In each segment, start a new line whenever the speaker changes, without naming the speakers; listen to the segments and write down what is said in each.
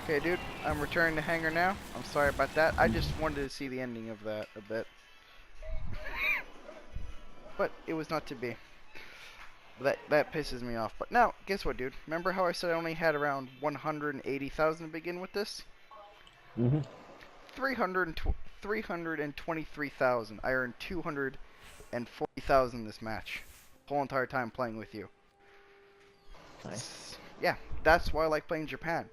Okay, dude, I'm returning to hangar now. I'm sorry about that. I just wanted to see the ending of that a bit. But it was not to be. That pisses me off. But now, guess what, dude? Remember how I said I only had around 180,000 to begin with this?
Mm-hmm.
323,000. I earned 240,000 this match. The whole entire time playing with you.
Nice.
Yeah, that's why I like playing Japan.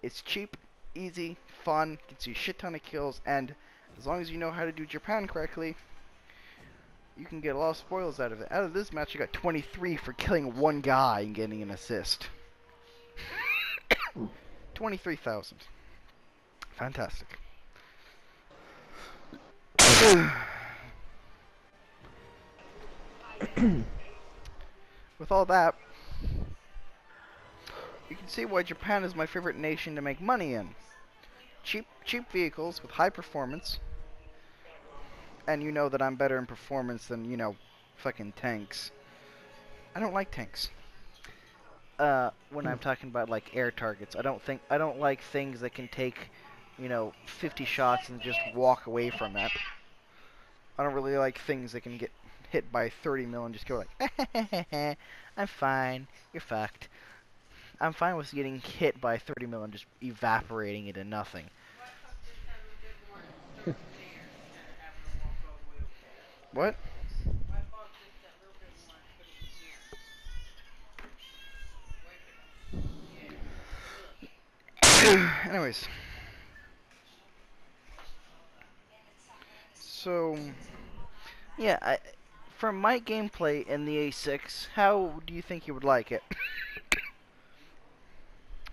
It's cheap, easy, fun, gets you a shit ton of kills, and as long as you know how to do Japan correctly, you can get a lot of spoils out of it. Out of this match, I got 23 for killing one guy and getting an assist. 23,000. Fantastic. With all that, you can see why Japan is my favorite nation to make money in. Cheap vehicles with high performance, and you know that I'm better in performance than, fucking tanks. I don't like tanks. When I'm talking about like air targets, I don't like things that can take, 50 shots and just walk away from that. I don't really like things that can get hit by 30 mil and just go like, I'm fine, you're fucked. I'm fine with getting hit by 30 mil and just evaporating into nothing. What? Anyways, so yeah, from my gameplay in the A6, how do you think you would like it?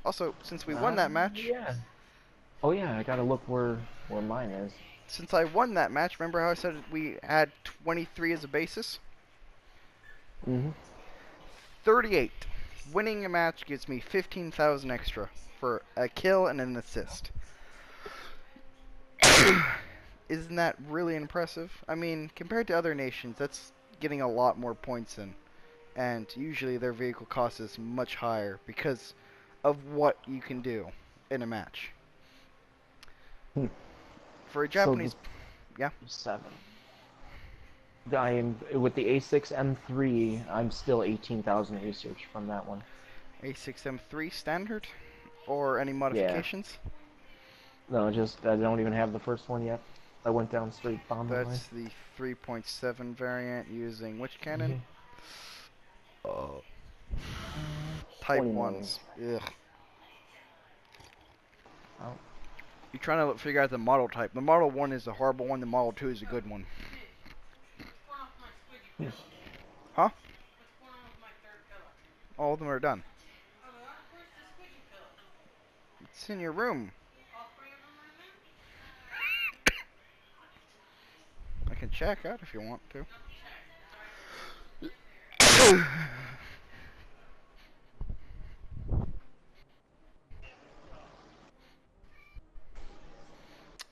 Also, since we won that match,
Yeah. Oh yeah, I gotta look where mine is.
since I won that match, remember how I said we had 23 as a basis?
Mm-hmm.
38. Winning a match gives me 15,000 extra for a kill and an assist. Isn't that really impressive? I mean, compared to other nations, that's getting a lot more points in. And usually their vehicle cost is much higher because of what you can do in a match.
Hmm.
For a
So the
Japanese, yeah,
7. I am with the A6 M3. I'm still 18,000 research from that one.
A6M3 standard or any
Yeah.
modifications?
No, just I don't even have the first one yet. I went down straight bombing line.
That's the 3.7 variant using which cannon?
Mm-hmm.
Uh, Type
20 million.
1s. Ugh.
Oh.
You're trying to figure out the model type. The Model 1 is the horrible one, the Model 2 is a good one.
Hmm.
Huh? All of them are done. It's in your room. I can check out if you want to.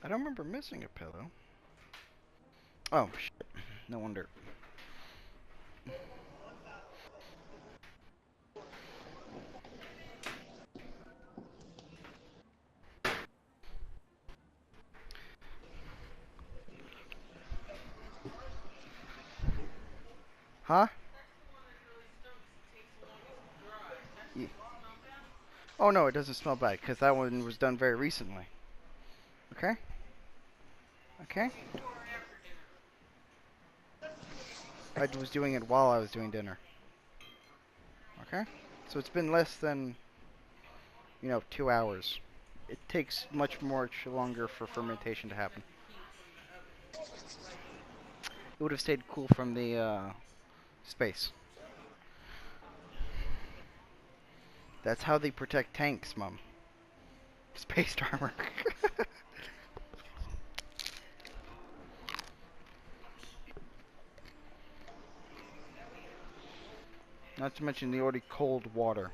I don't remember missing a pillow. Oh, shit. No wonder. Huh? Ye- Oh, no, it doesn't smell bad, because that one was done very recently. Okay? Okay? I was doing it while I was doing dinner. Okay? So it's been less than, 2 hours. It takes much longer for fermentation to happen. It would have stayed cool from the space. That's how they protect tanks, Mum. Spaced armor. Not to mention the already cold water.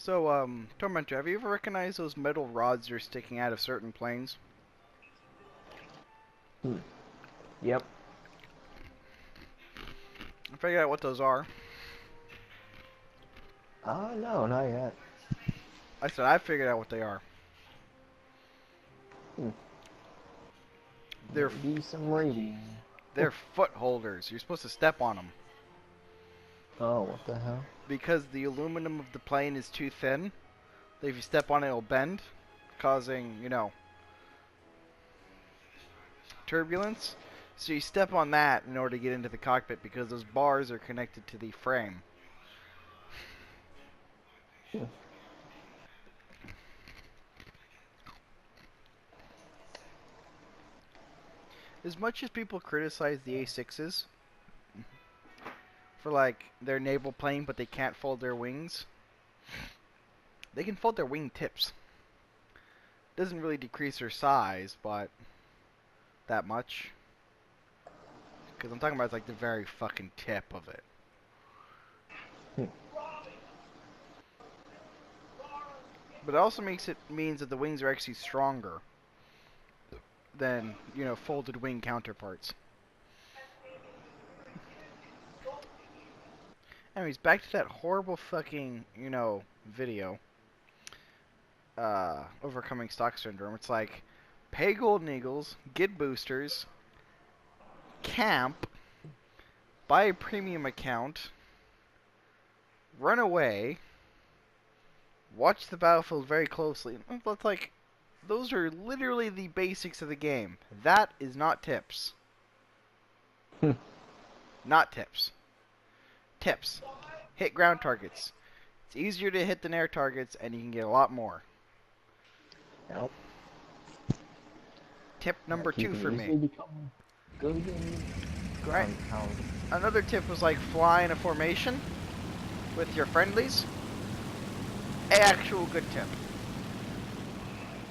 So, Tormentor, have you ever recognized those metal rods that are sticking out of certain planes?
Yep.
I figured out what those are.
No, not yet.
I said I figured out what they are.
Hmm.
They're
Maybe some reading.
they're foot holders. You're supposed to step on them.
Oh, what the hell?
Because the aluminum of the plane is too thin, that if you step on it, it'll bend, causing, turbulence. So you step on that in order to get into the cockpit because those bars are connected to the frame.
Hmm.
As much as people criticize the A6s for like their naval plane, but they can't fold their wings, they can fold their wing tips. Doesn't really decrease their size, but that much. Because I'm talking about like the very fucking tip of it.
Hmm.
But it also means that the wings are actually stronger than, folded wing counterparts. Anyways, back to that horrible fucking, video. Overcoming stock syndrome. It's like, pay Golden Eagles, get boosters, camp, buy a premium account, run away, watch the battlefield very closely. It's like, those are literally the basics of the game. That is not tips. Not tips. Tips. Hit ground targets. It's easier to hit than air targets, and you can get a lot more.
Yep.
Tip number 2 for me.
Become good in ground pound.
Another tip was like fly in a formation with your friendlies. Actual good tip.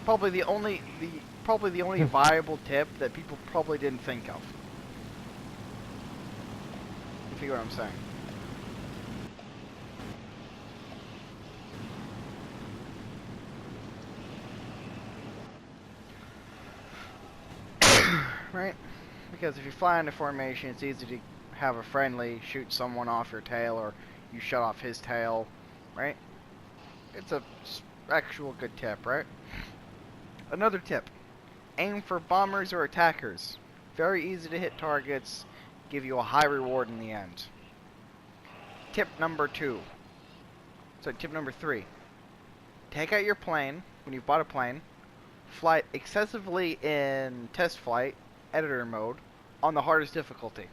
Probably the only viable tip that people probably didn't think of. If you get what I'm saying. Right? Because if you fly into formation, it's easy to have a friendly shoot someone off your tail, or you shut off his tail, right? It's a actual good tip, right? Another tip. Aim for bombers or attackers. Very easy to hit targets, give you a high reward in the end. Tip number 2. So tip number 3. Take out your plane, when you've bought a plane, fly it excessively in test flight, editor mode, on the hardest difficulty.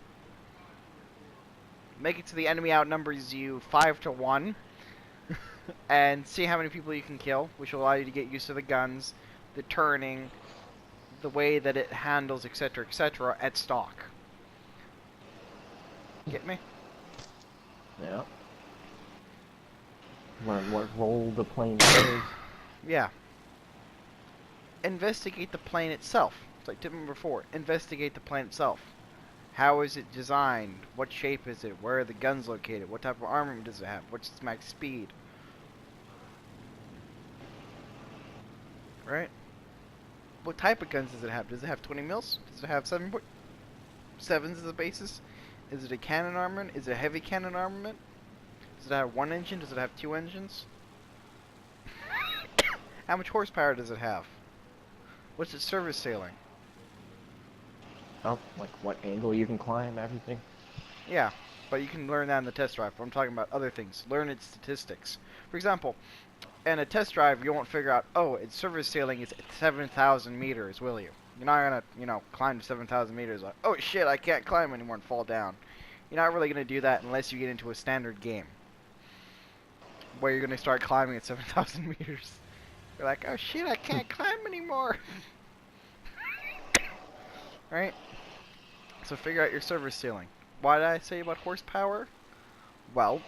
Make it so the enemy outnumbers you 5 to 1, and see how many people you can kill, which will allow you to get used to the guns, the turning, the way that it handles, etc., at stock. Get me?
Yeah. Learn what role the plane plays.
Yeah. Investigate the plane itself. It's like tip number 4. Investigate the plane itself. How is it designed? What shape is it? Where are the guns located? What type of armament does it have? What's its max speed? Right? What type of guns does it have? Does it have 20 mils? Does it have 7.7s as a basis? Is it a cannon armament? Is it a heavy cannon armament? Does it have 1 engine? Does it have 2 engines? How much horsepower does it have? What's its service sailing?
Oh, like what angle you can climb, everything.
Yeah, but you can learn that in the test drive. I'm talking about other things. Learn its statistics. For example, in a test drive, you won't figure out, oh, its service ceiling is 7,000 meters, will you? You're not going to, climb to 7,000 meters like, oh shit, I can't climb anymore and fall down. You're not really going to do that unless you get into a standard game where you're going to start climbing at 7,000 meters. You're like, oh shit, I can't climb anymore. Right? So figure out your service ceiling. Why did I say about horsepower? Well,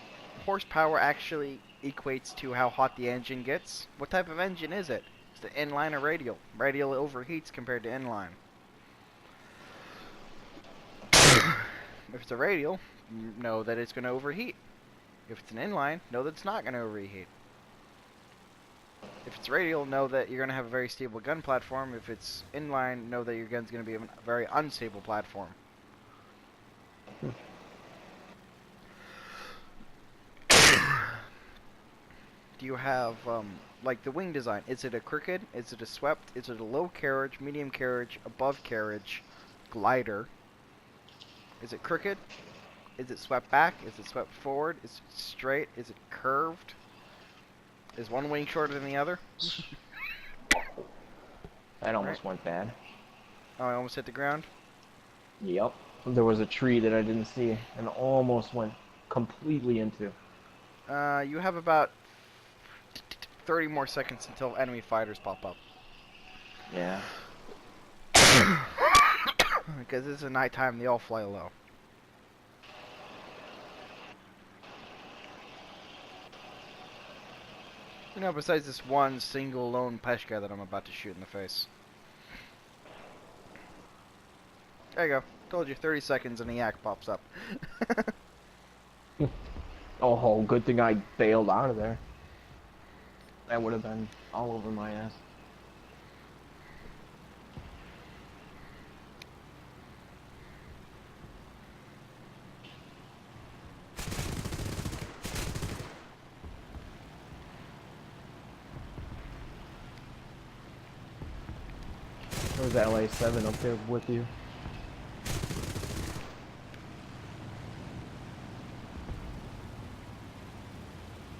horsepower actually equates to how hot the engine gets. What type of engine is it? Is it inline or radial? Radial overheats compared to inline. If it's a radial, know that it's going to overheat. If it's an inline, know that it's not going to overheat. If it's radial, know that you're going to have a very stable gun platform. If it's inline, know that your gun's going to be a very unstable platform. Do you have, like the wing design? Is it a crooked? Is it a swept? Is it a low carriage, medium carriage, above carriage, glider? Is it crooked? Is it swept back? Is it swept forward? Is it straight? Is it curved? Is one wing shorter than the other?
That almost went bad.
Oh, I almost hit the ground?
Yep. There was a tree that I didn't see and almost went completely into.
You have about 30 more seconds until enemy fighters pop up.
Yeah.
Because this is nighttime, they all fly low. You know, besides this one single lone Peshka that I'm about to shoot in the face. There you go. Told you, 30 seconds and the yak pops up.
Oh, good thing I bailed out of there. That would have been all over my ass. There's the LA-7 up there with you.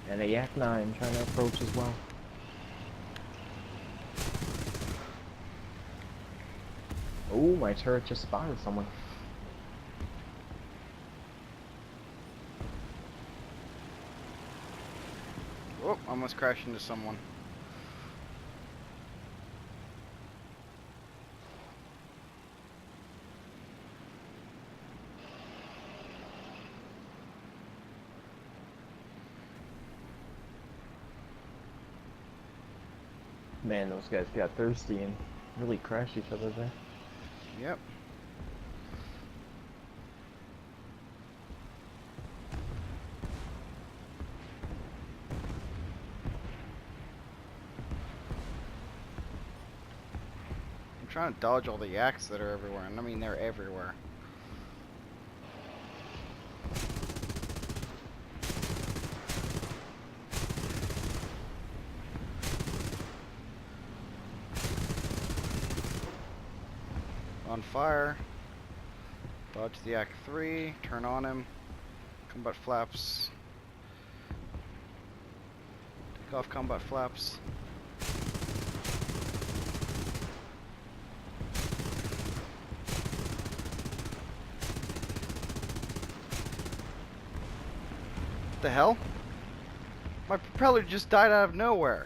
And a Yak-9 trying to approach as well. Oh, my turret just spotted someone.
Oh, almost crashed into someone.
Man, those guys got thirsty and really crashed each other there.
Yep. I'm trying to dodge all the yaks that are everywhere, and I mean they're everywhere. On fire. Dodge the Yak 3, turn on him. Combat flaps. Take off combat flaps. What the hell? My propeller just died out of nowhere.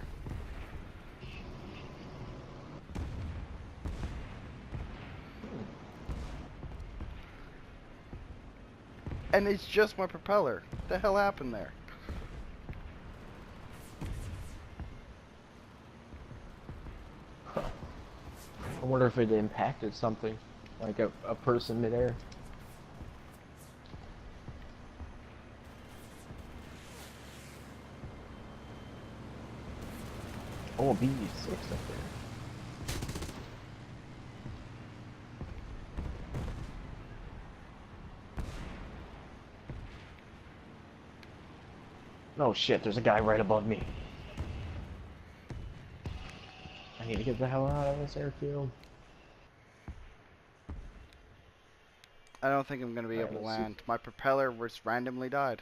And it's just my propeller. What the hell happened there?
I wonder if it impacted something, like a person midair. Oh, a BB-6 up there. Oh shit, there's a guy right above me. I need to get the hell out of this airfield.
I don't think I'm gonna be able to land. My propeller just randomly died.